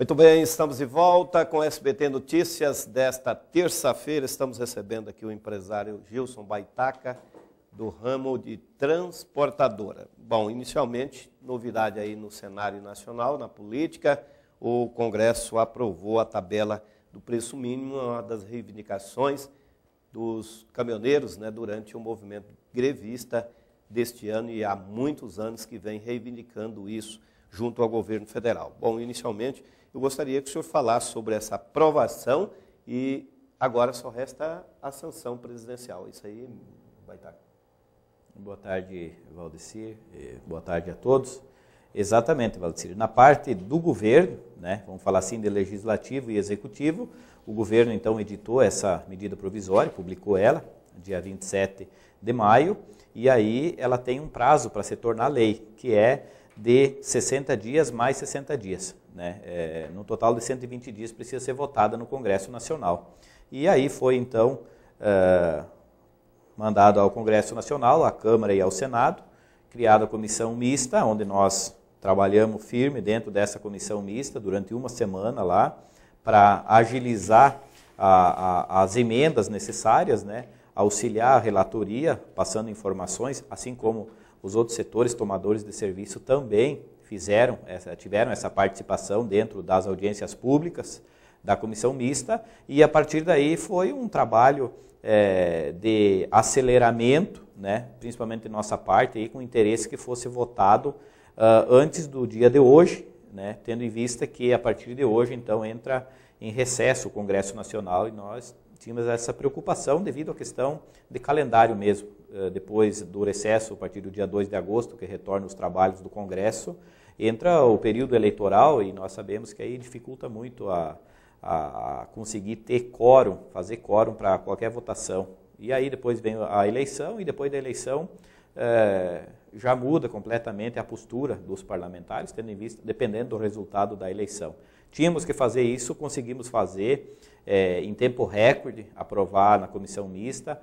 Muito bem, estamos de volta com o SBT Notícias desta terça-feira. Estamos recebendo aqui o empresário Gilson Baitaca, do ramo de transportadora. Bom, inicialmente, novidade aí no cenário nacional, na política, o Congresso aprovou a tabela do preço mínimo, uma das reivindicações dos caminhoneiros, né, durante o movimento grevista deste ano, e há muitos anos que vem reivindicando isso junto ao governo federal. Bom, inicialmente, eu gostaria que o senhor falasse sobre essa aprovação e agora só resta a sanção presidencial. Isso aí vai estar. Boa tarde, Valdecir. Boa tarde a todos. Exatamente, Valdecir. Na parte do governo, né, vamos falar assim de legislativo e executivo, o governo então editou essa medida provisória, publicou ela, dia 27 de maio, e aí ela tem um prazo para se tornar lei, que é de 60 dias mais 60 dias. Né? No total de 120 dias precisa ser votada no Congresso Nacional. E aí foi então mandado ao Congresso Nacional, à Câmara e ao Senado, criada a comissão mista, onde nós trabalhamos firme dentro dessa comissão mista durante uma semana lá, para agilizar as emendas necessárias, né? Auxiliar a relatoria, passando informações, assim como os outros setores tomadores de serviço também tiveram essa participação dentro das audiências públicas da comissão mista, e a partir daí foi um trabalho de aceleramento, né, principalmente de nossa parte, aí, com interesse que fosse votado antes do dia de hoje, né, tendo em vista que a partir de hoje então entra em recesso o Congresso Nacional, e nós tínhamos essa preocupação devido à questão de calendário mesmo. Depois do recesso, a partir do dia 2 de agosto, que retorna os trabalhos do Congresso, entra o período eleitoral, e nós sabemos que aí dificulta muito a conseguir ter quórum, fazer quórum para qualquer votação. E aí depois vem a eleição, e depois da eleição já muda completamente a postura dos parlamentares, tendo em vista, dependendo do resultado da eleição. Tínhamos que fazer isso, conseguimos fazer em tempo recorde, aprovar na comissão mista,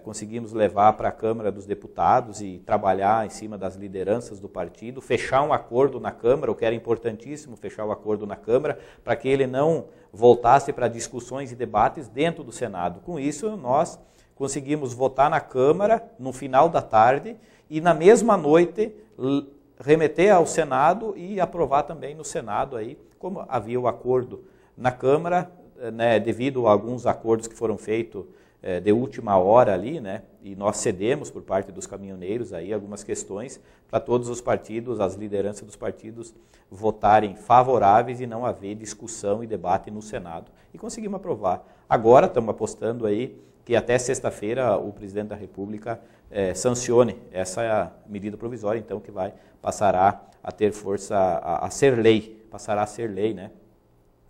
conseguimos levar para a Câmara dos Deputados e trabalhar em cima das lideranças do partido, fechar um acordo na Câmara, o que era importantíssimo, fechar o acordo na Câmara, para que ele não voltasse para discussões e debates dentro do Senado. Com isso, nós conseguimos votar na Câmara no final da tarde e na mesma noite remeter ao Senado e aprovar também no Senado, aí, como havia o acordo na Câmara, né, devido a alguns acordos que foram feitos de última hora ali, né, e nós cedemos por parte dos caminhoneiros aí algumas questões para todos os partidos, as lideranças dos partidos votarem favoráveis e não haver discussão e debate no Senado. E conseguimos aprovar. Agora estamos apostando aí que até sexta-feira o presidente da República sancione essa medida provisória, então, que passará a ter força, a ser lei, passará a ser lei, né?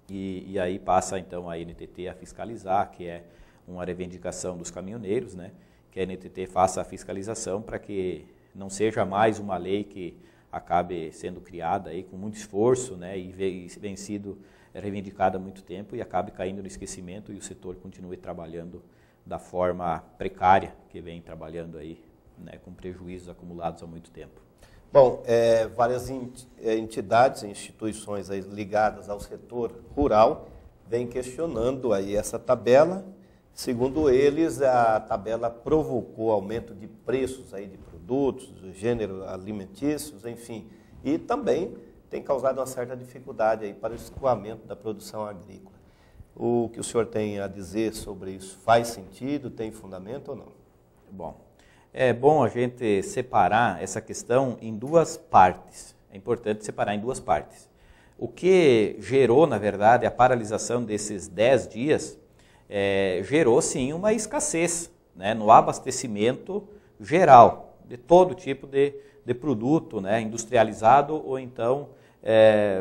E aí passa então a NTT a fiscalizar, que é uma reivindicação dos caminhoneiros, né? Que a NTT faça a fiscalização para que não seja mais uma lei que acabe sendo criada aí com muito esforço, né? E vem sido reivindicada há muito tempo e acabe caindo no esquecimento, e o setor continue trabalhando da forma precária que vem trabalhando aí, né? Com prejuízos acumulados há muito tempo. Bom, várias entidades e instituições aí ligadas ao setor rural vêm questionando aí essa tabela. Segundo eles, a tabela provocou aumento de preços aí de produtos, do gênero alimentícios, enfim, e também tem causado uma certa dificuldade aí para o escoamento da produção agrícola. O que o senhor tem a dizer sobre isso? Faz sentido? Tem fundamento ou não? Bom, é bom a gente separar essa questão em duas partes. É importante separar em duas partes. O que gerou, na verdade, a paralisação desses 10 dias gerou, sim, uma escassez, né, no abastecimento geral de todo tipo de produto, né, industrializado ou então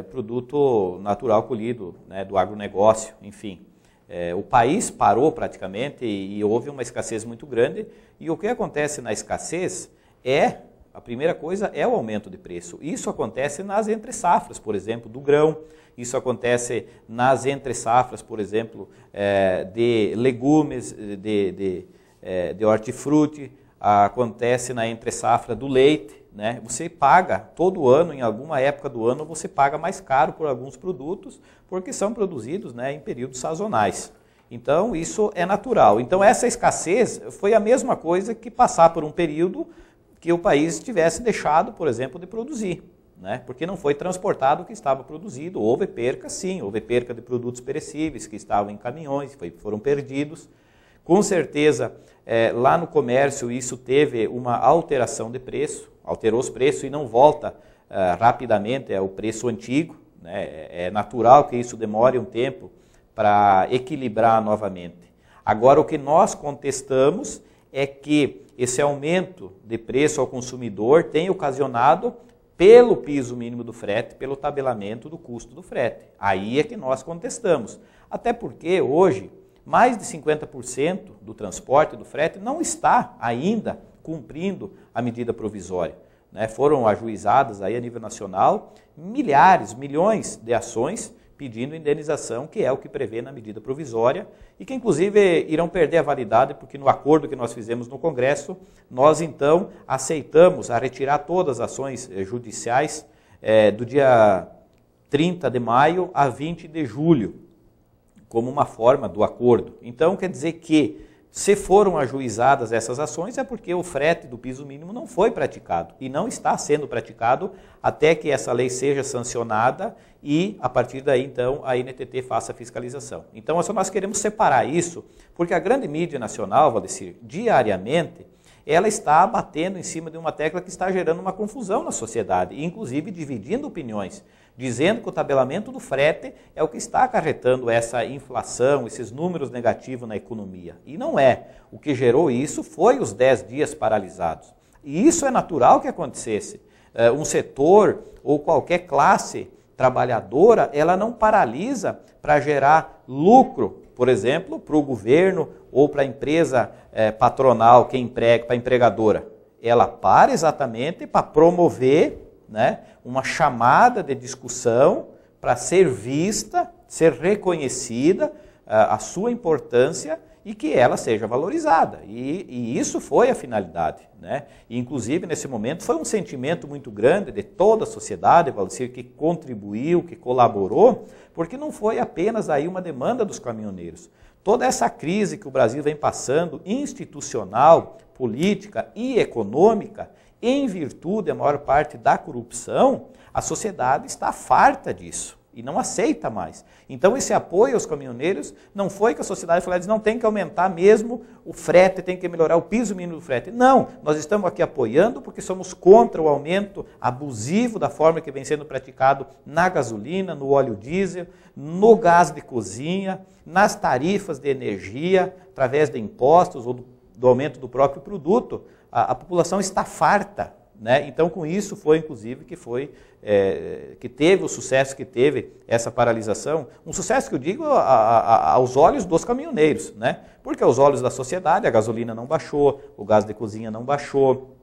produto natural colhido, né, do agronegócio, enfim. O país parou praticamente e houve uma escassez muito grande, e o que acontece na escassez a primeira coisa é o aumento de preço. Isso acontece nas entre-safras, por exemplo, do grão. Isso acontece nas entre-safras, por exemplo, de legumes, de hortifruti. Acontece na entre-safra do leite, né? Você paga todo ano, em alguma época do ano, você paga mais caro por alguns produtos, porque são produzidos, né, em períodos sazonais. Então, isso é natural. Então, essa escassez foi a mesma coisa que passar por um período que o país tivesse deixado, por exemplo, de produzir, né? Porque não foi transportado o que estava produzido. Houve perca, sim, houve perca de produtos perecíveis que estavam em caminhões, foram perdidos. Com certeza, lá no comércio isso teve uma alteração de preço, alterou os preços e não volta rapidamente ao preço antigo, né? É natural que isso demore um tempo para equilibrar novamente. Agora, o que nós contestamos é que esse aumento de preço ao consumidor tem ocasionado pelo piso mínimo do frete, pelo tabelamento do custo do frete. Aí é que nós contestamos. Até porque hoje, mais de 50% do transporte do frete não está ainda cumprindo a medida provisória, né? Foram ajuizadas aí a nível nacional milhares, milhões de ações pedindo indenização, que é o que prevê na medida provisória, e que inclusive irão perder a validade, porque no acordo que nós fizemos no Congresso, nós então aceitamos a retirar todas as ações judiciais do dia 30 de maio a 20 de julho, como uma forma do acordo. Então, quer dizer que, se foram ajuizadas essas ações, é porque o frete do piso mínimo não foi praticado e não está sendo praticado até que essa lei seja sancionada e, a partir daí, então, a NTT faça a fiscalização. Então, nós queremos separar isso, porque a grande mídia nacional, Valdecir, diariamente, ela está batendo em cima de uma tecla que está gerando uma confusão na sociedade, inclusive dividindo opiniões, dizendo que o tabelamento do frete é o que está acarretando essa inflação, esses números negativos na economia. E não é. O que gerou isso foi os 10 dias paralisados. E isso é natural que acontecesse. Um setor ou qualquer classe trabalhadora, ela não paralisa para gerar lucro, por exemplo, para o governo ou para a empresa patronal que emprega, para a empregadora. Ela para exatamente para promover, né, uma chamada de discussão para ser vista, ser reconhecida a sua importância e que ela seja valorizada. E isso foi a finalidade, né? E, inclusive, nesse momento, foi um sentimento muito grande de toda a sociedade, Valdecir, que contribuiu, que colaborou, porque não foi apenas aí uma demanda dos caminhoneiros. Toda essa crise que o Brasil vem passando, institucional, política e econômica, em virtude, a maior parte, da corrupção, a sociedade está farta disso e não aceita mais. Então, esse apoio aos caminhoneiros não foi que a sociedade falou, não tem que aumentar mesmo o frete, tem que melhorar o piso mínimo do frete. Não, nós estamos aqui apoiando porque somos contra o aumento abusivo da forma que vem sendo praticado na gasolina, no óleo diesel, no gás de cozinha, nas tarifas de energia, através de impostos ou do aumento do próprio produto. A população está farta, né? Então, com isso foi, inclusive, que teve o sucesso que teve essa paralisação, um sucesso que eu digo aos olhos dos caminhoneiros, né? Porque aos olhos da sociedade a gasolina não baixou, o gás de cozinha não baixou,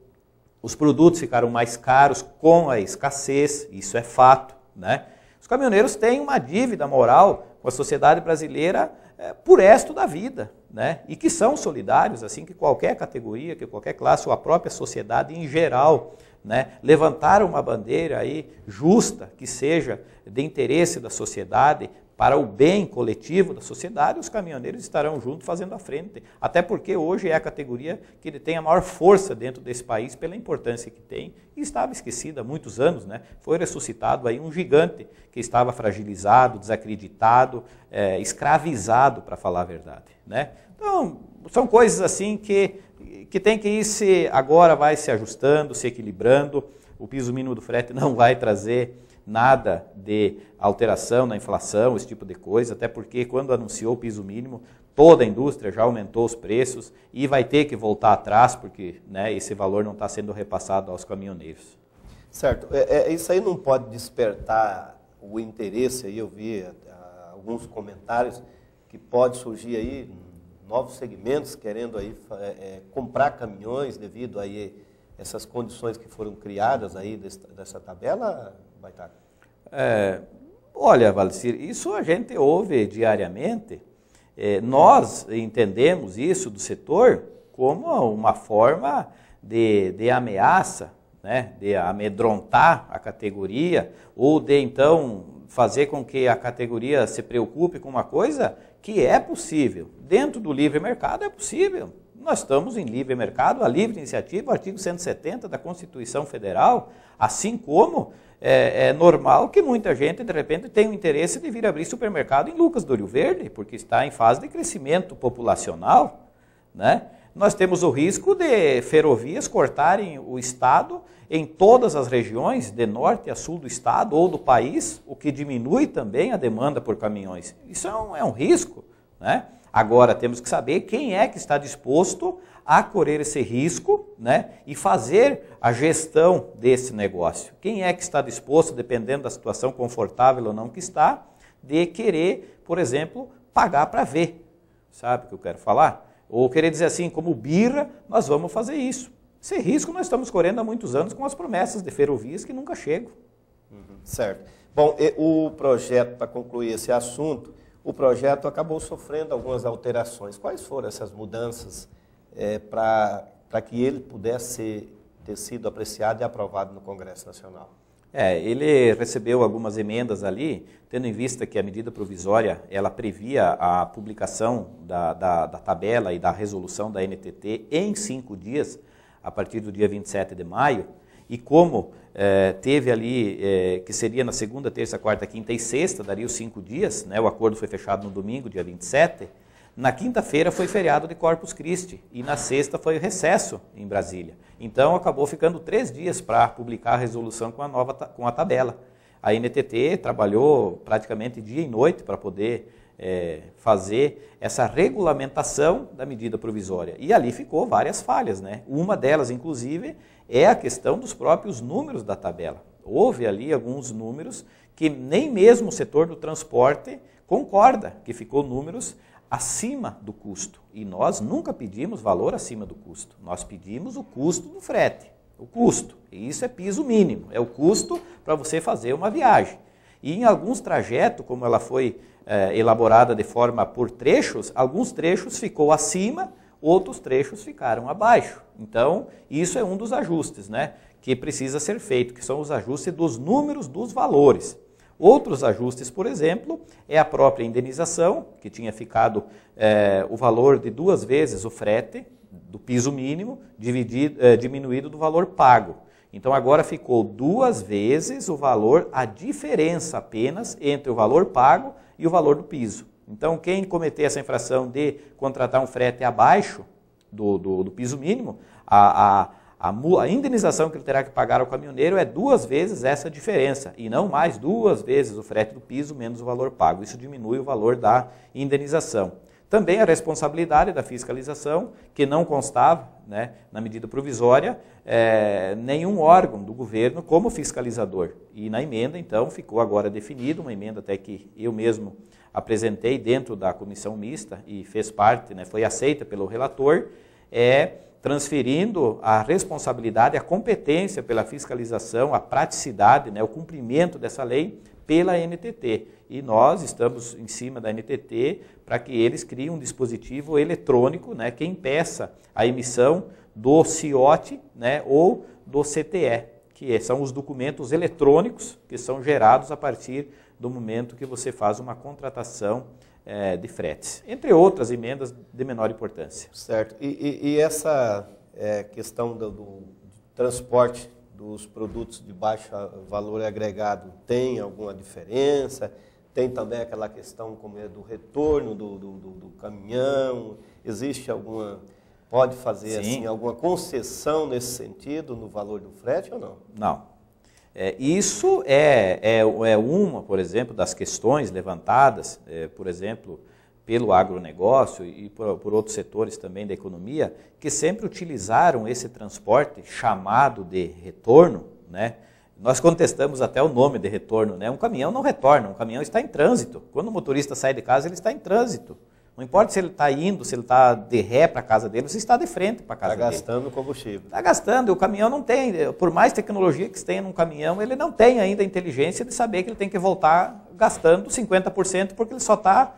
os produtos ficaram mais caros com a escassez, isso é fato, né? Os caminhoneiros têm uma dívida moral com a sociedade brasileira por resto da vida, né? E que são solidários, assim que qualquer categoria, que qualquer classe ou a própria sociedade em geral, né, levantaram uma bandeira aí justa, que seja de interesse da sociedade, para o bem coletivo da sociedade, os caminhoneiros estarão juntos fazendo a frente. Até porque hoje é a categoria que tem a maior força dentro desse país pela importância que tem e estava esquecida há muitos anos, né? Foi ressuscitado aí um gigante que estava fragilizado, desacreditado, escravizado, para falar a verdade, né? Então, são coisas assim que tem que ir agora vai se ajustando, se equilibrando. O piso mínimo do frete não vai trazer nada de alteração na inflação, esse tipo de coisa, até porque quando anunciou o piso mínimo, toda a indústria já aumentou os preços e vai ter que voltar atrás, porque, né, esse valor não está sendo repassado aos caminhoneiros. Certo. Isso aí não pode despertar o interesse, aí eu vi alguns comentários, que pode surgir aí novos segmentos querendo aí comprar caminhões devido aí essas condições que foram criadas aí dessa tabela, Baitaca? Olha, Valdecir, isso a gente ouve diariamente. Nós entendemos isso do setor como uma forma de ameaça, né, de amedrontar a categoria, ou de então fazer com que a categoria se preocupe com uma coisa que é possível. Dentro do livre mercado é possível. Nós estamos em livre mercado, a livre iniciativa, o artigo 170 da Constituição Federal, assim como é normal que muita gente, de repente, tenha o interesse de vir abrir supermercado em Lucas do Rio Verde, porque está em fase de crescimento populacional, né? Nós temos o risco de ferrovias cortarem o estado em todas as regiões, de norte a sul do estado ou do país, o que diminui também a demanda por caminhões. Isso é um risco, né? Agora, temos que saber quem é que está disposto a correr esse risco, né, e fazer a gestão desse negócio. Quem é que está disposto, dependendo da situação confortável ou não que está, de querer, por exemplo, pagar para ver. Sabe o que eu quero falar? Ou querer dizer assim, como birra, nós vamos fazer isso. Esse risco nós estamos correndo há muitos anos com as promessas de ferrovias que nunca chegam. Certo. Bom, o projeto, para concluir esse assunto, o projeto acabou sofrendo algumas alterações. Quais foram essas mudanças para que ele pudesse ter sido apreciado e aprovado no Congresso Nacional? Ele recebeu algumas emendas ali, tendo em vista que a medida provisória ela previa a publicação da tabela e da resolução da NTT em 5 dias, a partir do dia 27 de maio, e como teve ali, que seria na segunda, terça, quarta, quinta e sexta, daria os 5 dias, né, o acordo foi fechado no domingo, dia 27, na quinta-feira foi feriado de Corpus Christi e na sexta foi recesso em Brasília. Então acabou ficando 3 dias para publicar a resolução com a tabela. A NTT trabalhou praticamente dia e noite para poder fazer essa regulamentação da medida provisória. E ali ficou várias falhas, né? Uma delas, inclusive, é a questão dos próprios números da tabela. Houve ali alguns números que nem mesmo o setor do transporte concorda, que ficou números acima do custo. E nós nunca pedimos valor acima do custo. Nós pedimos o custo do frete, o custo. E isso é piso mínimo, é o custo para você fazer uma viagem. E em alguns trajetos, como ela foi elaborada de forma por trechos, alguns trechos ficou acima, outros trechos ficaram abaixo. Então, isso é um dos ajustes, né, que precisa ser feito, que são os ajustes dos números dos valores. Outros ajustes, por exemplo, é a própria indenização, que tinha ficado o valor de 2 vezes o frete do piso mínimo, diminuído do valor pago. Então agora ficou 2 vezes o valor, a diferença apenas entre o valor pago e o valor do piso. Então quem cometer essa infração de contratar um frete abaixo do piso mínimo, a indenização que ele terá que pagar ao caminhoneiro é 2 vezes essa diferença, e não mais 2 vezes o frete do piso menos o valor pago. Isso diminui o valor da indenização. Também a responsabilidade da fiscalização, que não constava, né, na medida provisória, nenhum órgão do governo como fiscalizador. E na emenda, então, ficou agora definido, uma emenda até que eu mesmo apresentei dentro da comissão mista e fez parte, né, foi aceita pelo relator, transferindo a responsabilidade, a competência pela fiscalização, a praticidade, né, o cumprimento dessa lei pela NTT. E nós estamos em cima da NTT para que eles criem um dispositivo eletrônico, né, que impeça a emissão do CIOT, né, ou do CTE, que são os documentos eletrônicos que são gerados a partir do momento que você faz uma contratação de fretes, entre outras emendas de menor importância. Certo. E essa questão do transporte dos produtos de baixo valor agregado tem alguma diferença? Tem também aquela questão como do retorno do caminhão? Existe alguma... Pode fazer assim, alguma concessão nesse sentido no valor do frete ou não? Não. Isso é uma, por exemplo, das questões levantadas, por exemplo, pelo agronegócio e por outros setores também da economia, que sempre utilizaram esse transporte chamado de retorno, né? Nós contestamos até o nome de retorno, né? Um caminhão não retorna, um caminhão está em trânsito. Quando o motorista sai de casa, ele está em trânsito. Não importa se ele está indo, se ele está de ré para a casa dele, ou se está de frente para a casa dele. Está gastando combustível. Está gastando, o caminhão não tem, por mais tecnologia que se tenha num caminhão, ele não tem ainda a inteligência de saber que ele tem que voltar gastando 50%, porque ele só está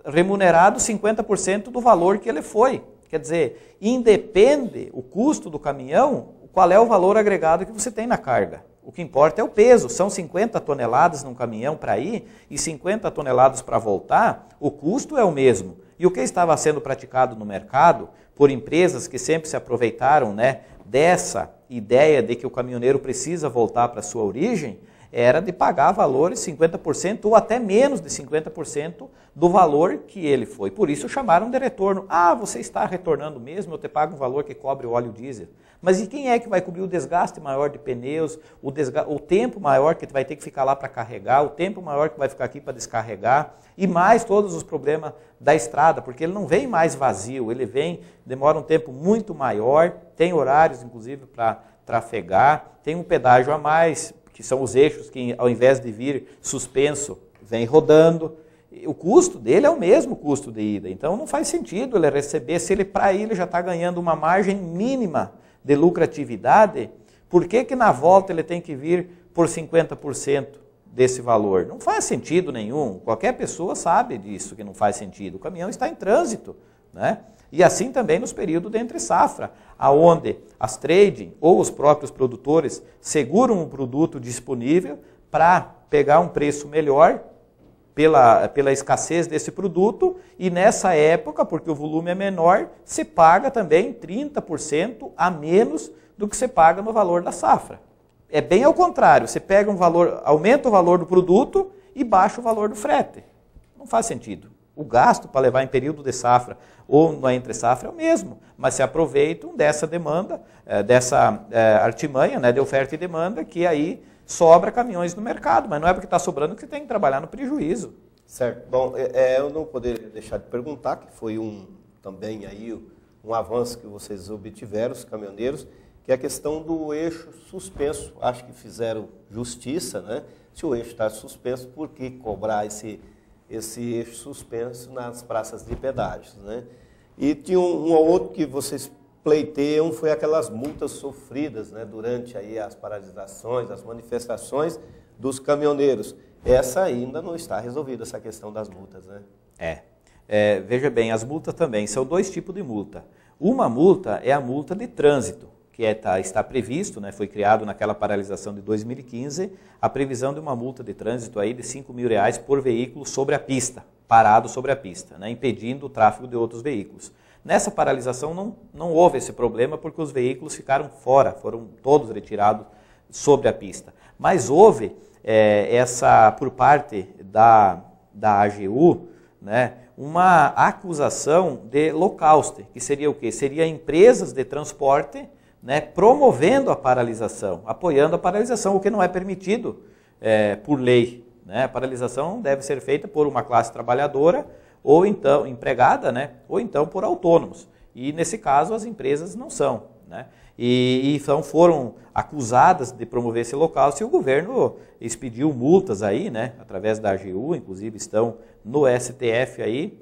remunerado 50% do valor que ele foi. Quer dizer, independe o custo do caminhão, qual é o valor agregado que você tem na carga. O que importa é o peso. São 50 toneladas num caminhão para ir e 50 toneladas para voltar, o custo é o mesmo. E o que estava sendo praticado no mercado por empresas que sempre se aproveitaram, né, dessa ideia de que o caminhoneiro precisa voltar para a sua origem, era de pagar valores 50% ou até menos de 50% do valor que ele foi. Por isso chamaram de retorno. Ah, você está retornando mesmo, eu te pago um valor que cobre o óleo diesel. Mas e quem é que vai cobrir o desgaste maior de pneus, o tempo maior que vai ter que ficar lá para carregar, o tempo maior que vai ficar aqui para descarregar, e mais todos os problemas da estrada, porque ele não vem mais vazio, ele vem, demora um tempo muito maior, tem horários inclusive para trafegar, tem um pedágio a mais, que são os eixos que ao invés de vir suspenso, vem rodando. O custo dele é o mesmo custo de ida, então não faz sentido ele receber, se ele para ele já está ganhando uma margem mínima de lucratividade, por que que na volta ele tem que vir por 50% desse valor? Não faz sentido nenhum, qualquer pessoa sabe disso, que não faz sentido. O caminhão está em trânsito, né? E assim também nos períodos de entre safra, aonde as trading ou os próprios produtores seguram um produto disponível para pegar um preço melhor pela escassez desse produto, e nessa época, porque o volume é menor, se paga também 30% a menos do que se paga no valor da safra. É bem ao contrário, você pega um valor, aumenta o valor do produto e baixa o valor do frete. Não faz sentido. O gasto para levar em período de safra ou na entre safra é o mesmo, mas se aproveitam dessa demanda, dessa artimanha, né, de oferta e demanda, que aí sobra caminhões no mercado, mas não é porque está sobrando que você tem que trabalhar no prejuízo. Certo. Bom, eu não poderia deixar de perguntar, que foi também aí um avanço que vocês obtiveram, os caminhoneiros, que é a questão do eixo suspenso. Acho que fizeram justiça, né? Se o eixo está suspenso, por que cobrar esse eixo suspenso nas praças de pedágios, né? E tinha um ou outro que vocês pleiteiam, foi aquelas multas sofridas, né, durante aí as paralisações, as manifestações dos caminhoneiros. Essa ainda não está resolvida, essa questão das multas, né? Veja bem, as multas também são dois tipos de multa. Uma multa é a multa de trânsito, que está previsto, né, foi criado naquela paralisação de 2015, a previsão de uma multa de trânsito aí de R$5.000 por veículo sobre a pista, parado sobre a pista, né, impedindo o tráfego de outros veículos. Nessa paralisação não houve esse problema porque os veículos ficaram fora, foram todos retirados sobre a pista. Mas houve por parte da AGU, né, uma acusação de low cost, que seria o quê? Seria empresas de transporte, né, promovendo a paralisação, apoiando a paralisação, o que não é permitido por lei, né? A paralisação deve ser feita por uma classe trabalhadora, ou então empregada, né, ou então por autônomos. E nesse caso as empresas não são, né? E então foram acusadas de promover esse local, se o governo expediu multas aí, né, através da AGU, inclusive estão no STF aí,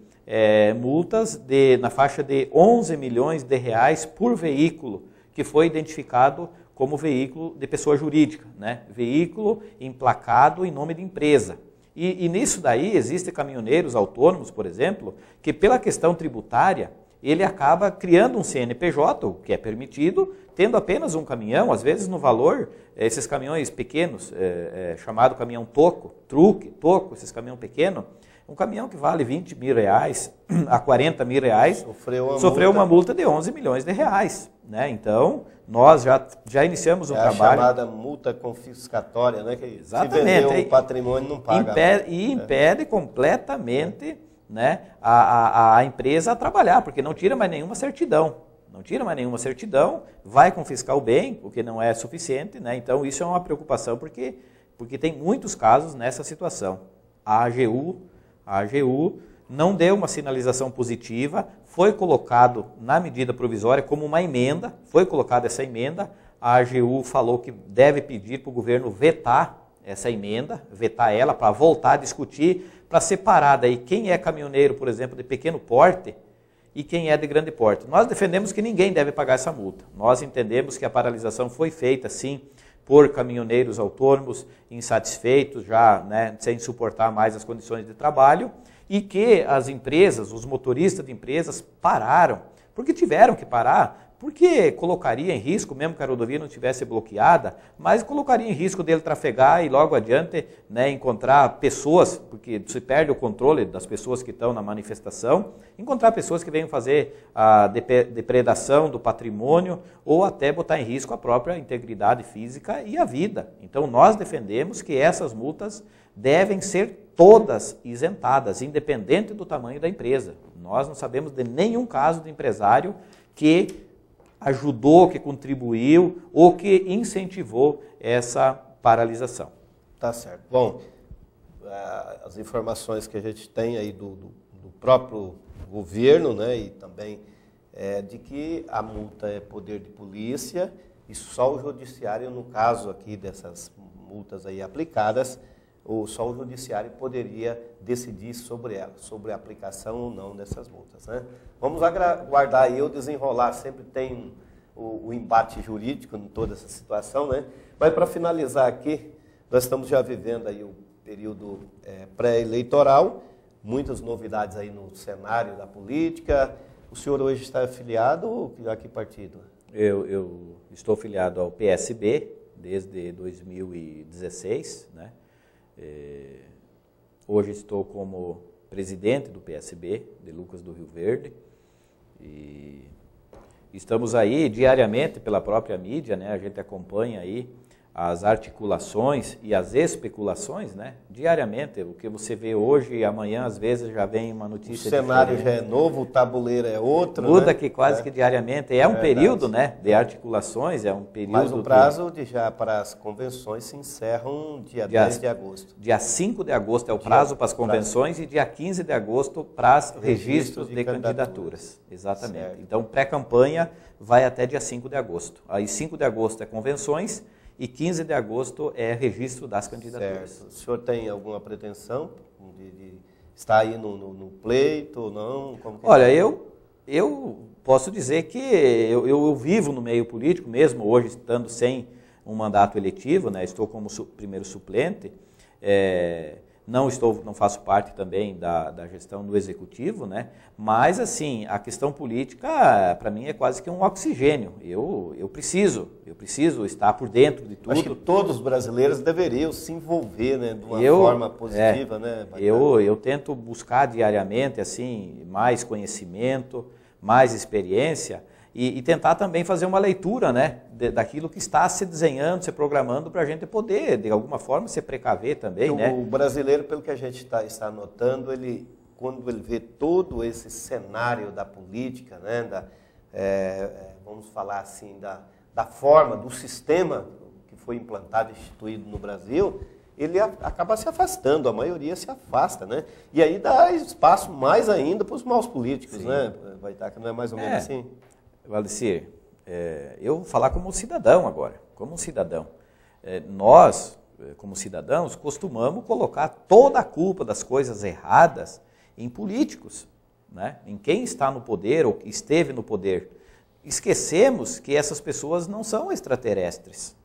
multas na faixa de 11 milhões de reais por veículo, que foi identificado como veículo de pessoa jurídica, né, veículo emplacado em nome de empresa. E nisso daí existem caminhoneiros autônomos, por exemplo, que pela questão tributária, ele acaba criando um CNPJ, o que é permitido, tendo apenas um caminhão, às vezes no valor, esses caminhões pequenos, chamado caminhão toco, esses caminhões pequenos, um caminhão que vale R$20.000 a R$40.000, sofreu uma multa de 11 milhões de reais. Né? Então, nós já iniciamos um trabalho... É a chamada multa confiscatória, né? Que exatamente. Se vender o patrimônio, não paga. Impede completamente, né, a empresa a trabalhar, porque não tira mais nenhuma certidão. Não tira mais nenhuma certidão, vai confiscar o bem, o que não é suficiente. Né? Então, isso é uma preocupação, porque tem muitos casos nessa situação. A AGU não deu uma sinalização positiva, foi colocado na medida provisória como uma emenda, foi colocada essa emenda, a AGU falou que deve pedir para o governo vetar essa emenda, vetar ela para voltar a discutir, para separar daí quem é caminhoneiro, por exemplo, de pequeno porte e quem é de grande porte. Nós defendemos que ninguém deve pagar essa multa, nós entendemos que a paralisação foi feita sim por caminhoneiros autônomos insatisfeitos, já, né, sem suportar mais as condições de trabalho, e que as empresas, os motoristas de empresas pararam, porque tiveram que parar porque colocaria em risco, mesmo que a rodovia não estivesse bloqueada, mas colocaria em risco dele trafegar e logo adiante, né, encontrar pessoas, porque se perde o controle das pessoas que estão na manifestação, encontrar pessoas que venham fazer a depredação do patrimônio ou até botar em risco a própria integridade física e a vida. Então nós defendemos que essas multas devem ser todas isentadas, independente do tamanho da empresa. Nós não sabemos de nenhum caso de empresário que ajudou, que contribuiu ou que incentivou essa paralisação. Tá certo. Bom, as informações que a gente tem aí do próprio governo, né, e também de que a multa é poder de polícia e só o judiciário, no caso aqui dessas multas aí aplicadas, só o judiciário poderia decidir sobre ela, sobre a aplicação ou não dessas multas, né? Vamos aguardar aí o desenrolar, sempre tem o embate jurídico em toda essa situação, né? Mas para finalizar aqui, nós estamos já vivendo aí o período pré-eleitoral, muitas novidades aí no cenário da política. O senhor hoje está afiliado ou a que partido? Eu estou afiliado ao PSB desde 2016, né? Hoje estou como presidente do PSB, de Lucas do Rio Verde, e estamos aí diariamente pela própria mídia, né? A gente acompanha aí as articulações e as especulações, né? Diariamente, o que você vê hoje e amanhã, às vezes, já vem uma notícia diferente. O cenário já é novo, o tabuleiro é outro, muda, né? Que quase que diariamente. É um período, né, de articulações, é um período... Mas o prazo já para as convenções se encerram dia 10 de agosto. Dia 5 de agosto é o prazo para as convenções e dia 15 de agosto para os registros de candidaturas. Exatamente. Certo. Então, pré-campanha vai até dia 5 de agosto. Aí 5 de agosto é convenções, e 15 de agosto é registro das candidaturas. Certo. O senhor tem alguma pretensão de estar aí no pleito ou não? Como que Olha, eu posso dizer que eu vivo no meio político, mesmo hoje estando sem um mandato eletivo, né? Estou como primeiro suplente, não faço parte também da gestão do executivo, né? Mas assim, a questão política para mim é quase que um oxigênio. Eu preciso estar por dentro de tudo. Acho que todos os brasileiros deveriam se envolver, né, de uma forma positiva, né? Eu tento buscar diariamente assim mais conhecimento, mais experiência. E tentar também fazer uma leitura, né, daquilo que está se desenhando, se programando, para a gente poder, de alguma forma, se precaver também. Né? O brasileiro, pelo que a gente está notando, quando ele vê todo esse cenário da política, né, vamos falar assim, da forma, do sistema que foi implantado e instituído no Brasil, ele acaba se afastando, a maioria se afasta, né? E aí dá espaço mais ainda para os maus políticos, sim, né? Vai estar que não é mais ou menos assim? Valdecir, eu vou falar como cidadão agora, como cidadão. Nós, como cidadãos, costumamos colocar toda a culpa das coisas erradas em políticos, né? Em quem está no poder ou esteve no poder. Esquecemos que essas pessoas não são extraterrestres.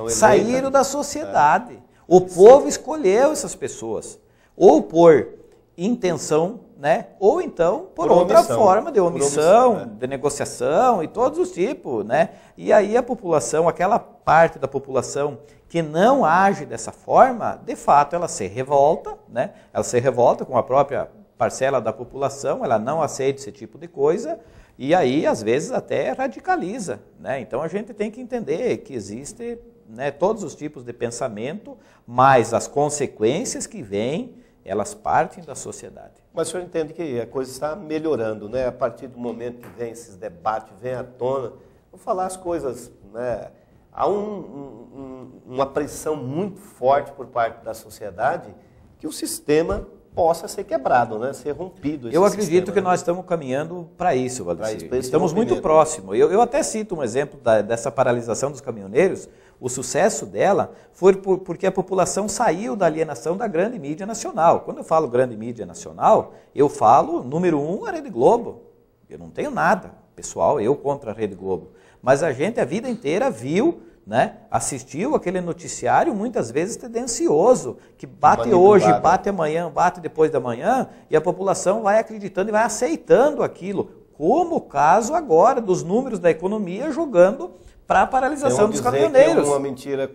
Saíram da sociedade. O povo escolheu essas pessoas, ou por intenção, né? Ou então por outra forma de omissão, de negociação e todos os tipos, né? E aí a população, aquela parte da população que não age dessa forma, de fato ela se revolta, né? Ela se revolta com a própria parcela da população, ela não aceita esse tipo de coisa e aí às vezes até radicaliza, né? Então a gente tem que entender que existe, né, todos os tipos de pensamento, mas as consequências que vêm, elas partem da sociedade. Mas o senhor entende que a coisa está melhorando, né? A partir do momento que vem esses debates, vem à tona, vou falar as coisas, né? Há uma pressão muito forte por parte da sociedade que o sistema possa ser quebrado, né? Ser rompido. Eu acredito que nós estamos caminhando para isso, Valdecir. Estamos muito próximos. Eu até cito um exemplo dessa paralisação dos caminhoneiros. O sucesso dela foi porque a população saiu da alienação da grande mídia nacional. Quando eu falo grande mídia nacional, eu falo, número 1, a Rede Globo. Eu não tenho nada, pessoal, eu contra a Rede Globo. Mas a gente a vida inteira viu, né, assistiu aquele noticiário muitas vezes tendencioso, que bate hoje, bate amanhã, bate depois da manhã, e a população vai acreditando e vai aceitando aquilo. como o caso agora dos números da economia jogando para a paralisação dos caminhoneiros. Que uma mentira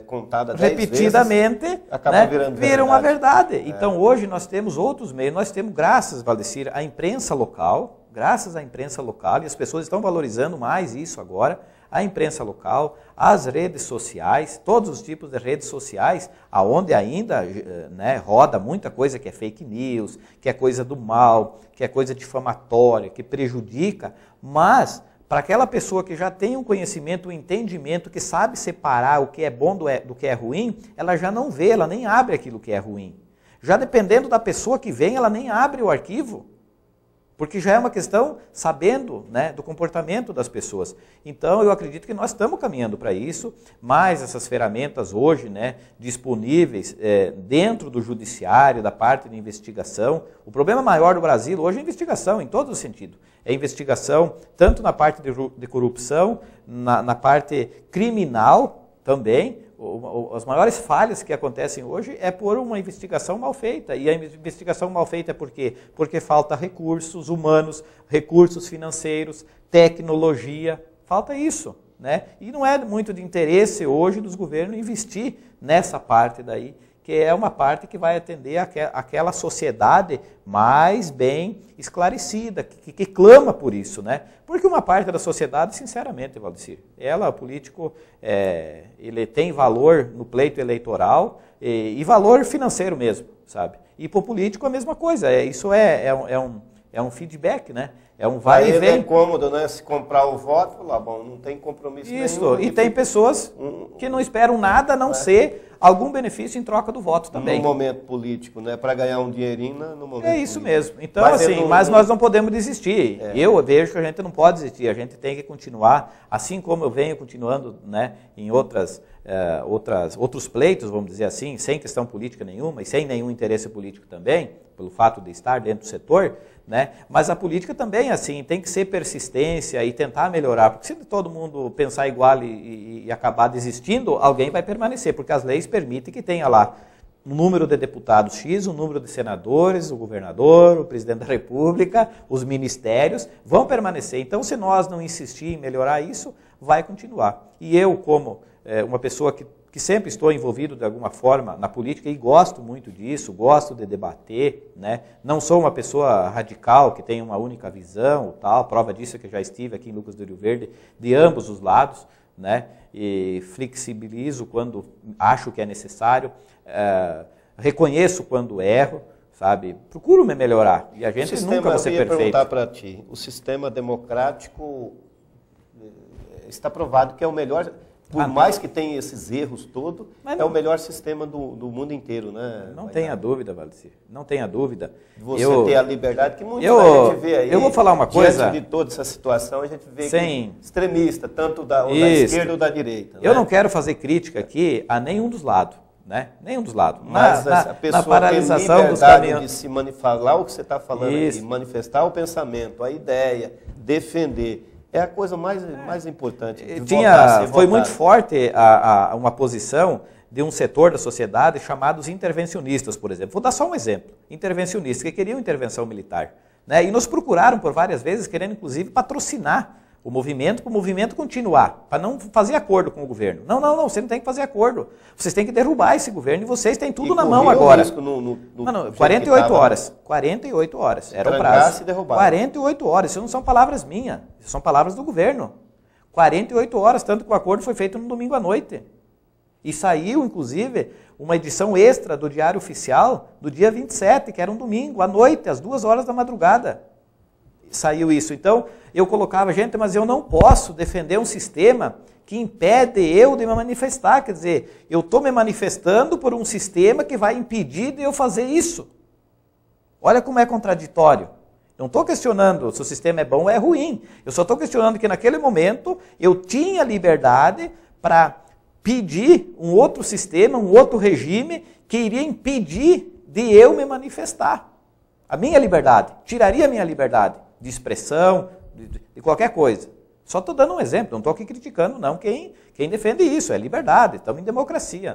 contada 10 repetidamente, vezes, acaba virando vira uma verdade. Então hoje nós temos outros meios, nós temos, graças, Valdecir, à imprensa local, graças à imprensa local, e as pessoas estão valorizando mais isso agora, a imprensa local, as redes sociais, todos os tipos de redes sociais, aonde ainda roda muita coisa que é fake news, que é coisa do mal, que é coisa difamatória, que prejudica, mas para aquela pessoa que já tem um conhecimento, um entendimento, que sabe separar o que é bom do que é ruim, ela já não vê, ela nem abre aquilo que é ruim. Já dependendo da pessoa que vem, ela nem abre o arquivo. Porque já é uma questão sabendo do comportamento das pessoas. Então, eu acredito que nós estamos caminhando para isso, mas essas ferramentas hoje disponíveis dentro do judiciário, da parte de investigação. O problema maior do Brasil hoje é a investigação, em todos os sentidos. É investigação tanto na parte de corrupção, na parte criminal também. As maiores falhas que acontecem hoje é por uma investigação mal feita. E a investigação mal feita é por quê? Porque falta recursos humanos, recursos financeiros, tecnologia, falta isso. E não é muito de interesse hoje dos governos investir nessa parte daí, que é uma parte que vai atender aquela sociedade mais bem esclarecida, que clama por isso, Porque uma parte da sociedade, sinceramente, Valdecir, o político, ele tem valor no pleito eleitoral e valor financeiro mesmo, sabe? E para o político a mesma coisa, isso é um feedback, É um vai e vem. É cômodo, Se comprar o voto, lá, bom, não tem compromisso nenhum. E tem pessoas que não esperam nada a não ser algum benefício em troca do voto também. No momento político, para ganhar um dinheirinho no momento É isso político. mesmo. Então, mas nós não podemos desistir. Eu vejo que a gente não pode desistir, a gente tem que continuar, assim como eu venho continuando em outros pleitos, vamos dizer assim, sem questão política nenhuma e sem nenhum interesse político também, pelo fato de estar dentro do setor, mas a política também, assim, tem que ser persistência e tentar melhorar, porque se todo mundo pensar igual e acabar desistindo, alguém vai permanecer, porque as leis permitem que tenha lá um número de deputados X, um número de senadores, o governador, o presidente da República, os ministérios, vão permanecer. Então, se nós não insistir em melhorar isso, vai continuar. E eu, como uma pessoa que sempre estou envolvido de alguma forma na política e gosto muito disso, gosto de debater, Não sou uma pessoa radical que tem uma única visão, tal. Prova disso é que eu já estive aqui em Lucas do Rio Verde, de ambos os lados, E flexibilizo quando acho que é necessário, reconheço quando erro, sabe? Procuro me melhorar e a gente nunca vai ser perfeito. Eu ia perguntar para ti, o sistema democrático está provado que é o melhor. Por mais que tenha esses erros todos, é o melhor sistema do mundo inteiro, Não tenha dúvida, Valdecir. Não tenha dúvida. Você ter a liberdade que muitos a gente vê aí. Eu vou falar uma coisa. Diante de toda essa situação, a gente vê que extremista, tanto da esquerda ou da direita. Eu não quero fazer crítica aqui a nenhum dos lados. Nenhum dos lados. Mas a pessoa na paralisação tem dos liberdade de se falar o que você está falando aqui, manifestar o pensamento, a ideia, defender. É a coisa mais importante. Foi muito forte uma posição de um setor da sociedade chamados intervencionistas, por exemplo. Vou dar só um exemplo. Intervencionistas, que queriam intervenção militar. E nos procuraram por várias vezes, querendo inclusive patrocinar o movimento, para o movimento continuar, para não fazer acordo com o governo. Não, você não tem que fazer acordo. Vocês têm que derrubar esse governo e vocês têm tudo na mão agora. No 48 horas. 48 horas. Era o prazo. 48 horas. Isso não são palavras minhas. Isso são palavras do governo. 48 horas, tanto que o acordo foi feito no domingo à noite. E saiu, inclusive, uma edição extra do Diário Oficial do dia 27, que era um domingo, à noite, às 2 horas da madrugada. Saiu isso. Então, eu colocava, gente, mas eu não posso defender um sistema que impede eu de me manifestar. Quer dizer, eu estou me manifestando por um sistema que vai impedir de eu fazer isso. Olha como é contraditório. Não estou questionando se o sistema é bom ou é ruim. Eu só estou questionando que naquele momento eu tinha liberdade para pedir um outro sistema, um outro regime que iria impedir de eu me manifestar. A minha liberdade, tiraria a minha liberdade de expressão, de qualquer coisa. Só estou dando um exemplo, não estou aqui criticando não quem defende isso, é liberdade, estamos em democracia,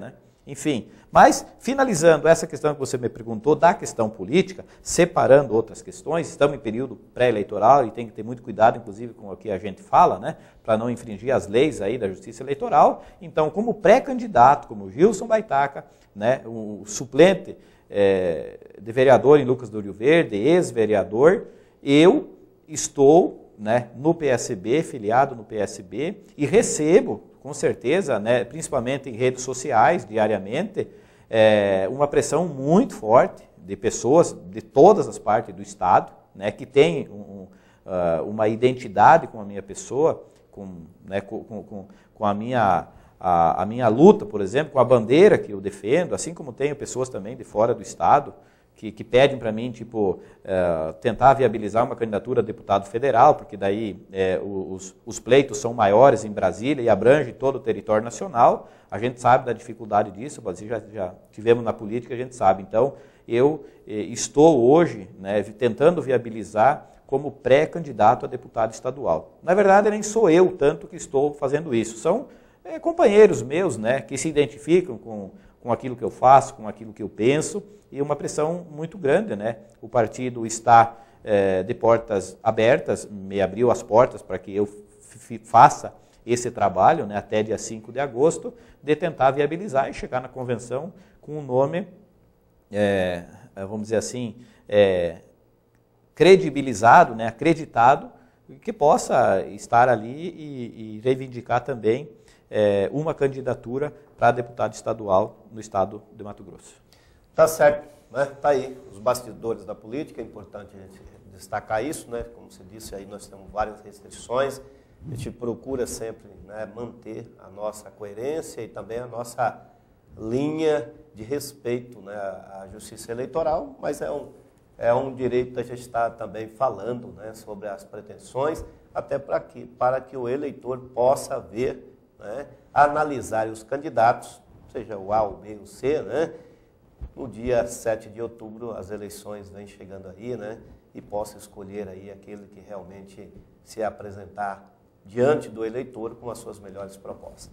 enfim. Mas, finalizando essa questão que você me perguntou, da questão política, separando outras questões, estamos em período pré-eleitoral e tem que ter muito cuidado, inclusive, com o que a gente fala, né, para não infringir as leis aí da Justiça Eleitoral. Então, como pré-candidato, como Gilson Baitaca, né, o suplente de vereador em Lucas do Rio Verde, ex-vereador, eu estou, né, no PSB, filiado no PSB, e recebo, com certeza, né, principalmente em redes sociais, diariamente, uma pressão muito forte de pessoas de todas as partes do Estado, né, que têm uma identidade com a minha pessoa, né, com a minha luta, por exemplo, com a bandeira que eu defendo, assim como tenho pessoas também de fora do Estado, que pedem para mim, tipo, tentar viabilizar uma candidatura a deputado federal, porque daí os pleitos são maiores em Brasília e abrangem todo o território nacional. A gente sabe da dificuldade disso, já tivemos na política, a gente sabe. Então, eu estou hoje, né, tentando viabilizar como pré-candidato a deputado estadual. Na verdade, nem sou eu tanto que estou fazendo isso, são companheiros meus, né, que se identificam com aquilo que eu faço, com aquilo que eu penso, e uma pressão muito grande, né? O partido está de portas abertas, me abriu as portas para que eu faça esse trabalho, né, até dia 5 de agosto, de tentar viabilizar e chegar na convenção com um nome, vamos dizer assim, credibilizado, né, acreditado, que possa estar ali e reivindicar também uma candidatura para deputado estadual no estado de Mato Grosso. Tá certo, né? Tá aí os bastidores da política, é importante a gente destacar isso, né? Como você disse, aí nós temos várias restrições, a gente procura sempre, né, manter a nossa coerência e também a nossa linha de respeito, né, à justiça eleitoral, mas é um direito da gente estar também falando, né, sobre as pretensões, até para que o eleitor possa ver, né, analisar os candidatos, seja o A, o B, o C, né? No dia 7 de outubro, as eleições vêm chegando aí, né? E possa escolher aí aquele que realmente se apresentar diante do eleitor com as suas melhores propostas.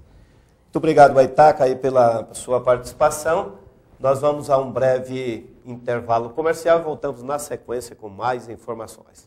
Muito obrigado, Baitaca, aí pela sua participação. Nós vamos a um breve intervalo comercial e voltamos na sequência com mais informações.